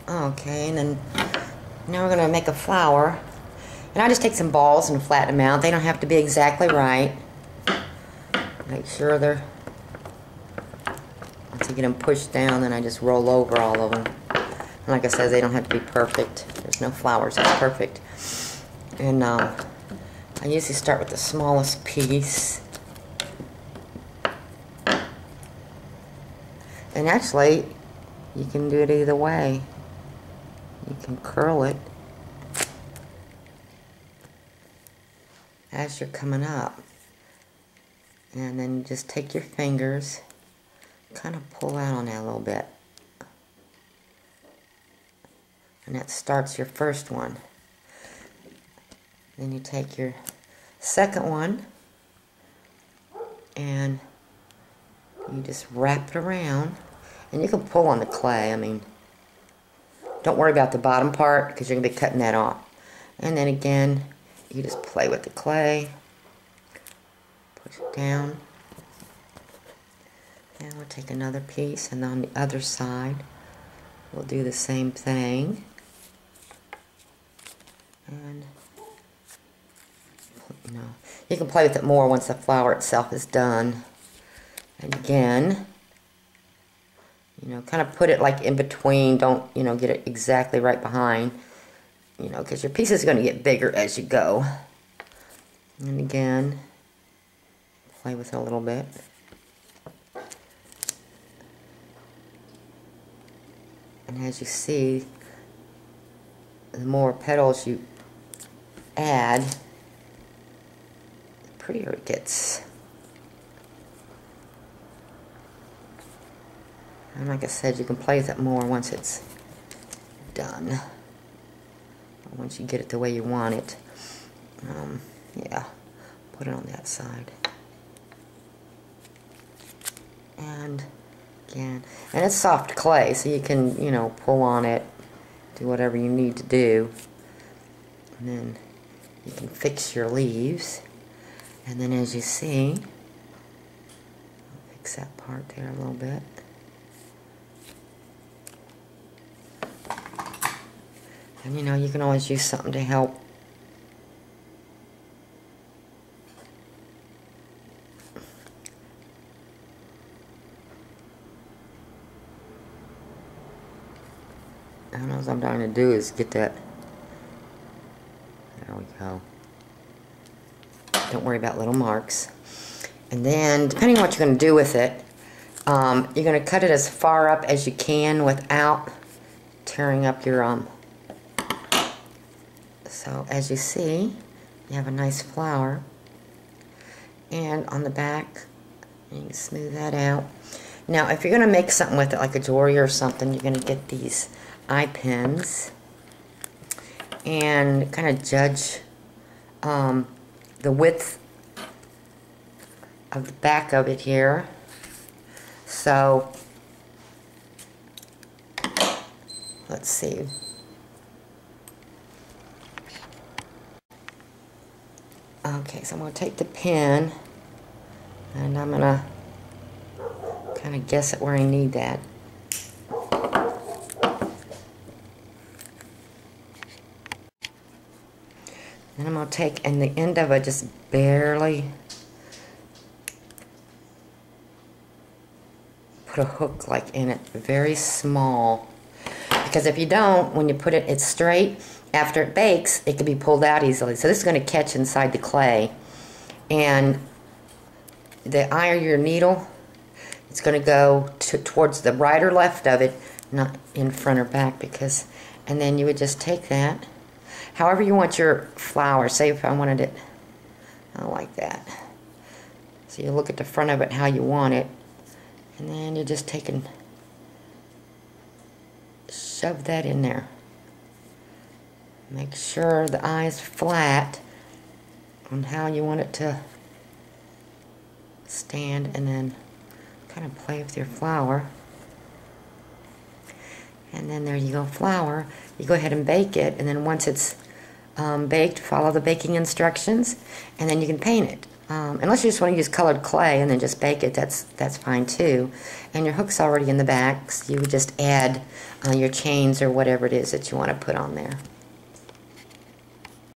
Okay, and then now we're going to make a flower. And I just take some balls and flatten them out. They don't have to be exactly right. Make sure they're, once you get them pushed down, then I just roll over all of them. And like I said, they don't have to be perfect. There's no flowers that's perfect. And I usually start with the smallest piece. And actually, you can do it either way. You can curl it as you're coming up. And then you just take your fingers, kind of pull out on that a little bit. And that starts your first one. Then you take your second one and you just wrap it around. And you can pull on the clay. I mean, don't worry about the bottom part because you're going to be cutting that off. And then again, you just play with the clay. Push it down. And we'll take another piece, and on the other side, we'll do the same thing. And, you know, you can play with it more once the flower itself is done. And again, you know, kind of put it like in between. Don't, you know, get it exactly right behind. You know, because your piece is going to get bigger as you go. And again, play with it a little bit. And as you see, the more petals you add, the prettier it gets. And like I said, you can play with it more once it's done. Once you get it the way you want it. Yeah, put it on that side. And again, and it's soft clay, so you can, you know, pull on it, do whatever you need to do. And then you can fix your leaves. And then as you see, I'll fix that part there a little bit. And you know, you can always use something to help. I don't know what I'm trying to do is get that. There we go. Don't worry about little marks. And then, depending on what you're going to do with it, you're going to cut it as far up as you can without tearing up your So as you see, you have a nice flower. And on the back, you can smooth that out. Now, if you're going to make something with it, like a jewelry or something, you're going to get these eye pins and kind of judge the width of the back of it here. So, let's see. Okay, so I'm going to take the pin and I'm going to kind of guess at where I need that. Then I'm going to take, and the end of it just barely put a hook like in it, very small. Because if you don't, when you put it, it's straight, after it bakes, it can be pulled out easily. So this is going to catch inside the clay. And the eye of your needle, it's going to go towards the right or left of it, not in front or back. Because, and then you would just take that. However you want your flower. Say if I wanted it, I like that. So you look at the front of it how you want it. And then you just take and shove that in there. Make sure the eye is flat on how you want it to stand, and then kind of play with your flower. And then there you go, flower. You go ahead and bake it, and then once it's baked, follow the baking instructions, and then you can paint it. Unless you just want to use colored clay and then just bake it, that's fine too. And your hook's already in the back, so you would just add your chains or whatever it is that you want to put on there.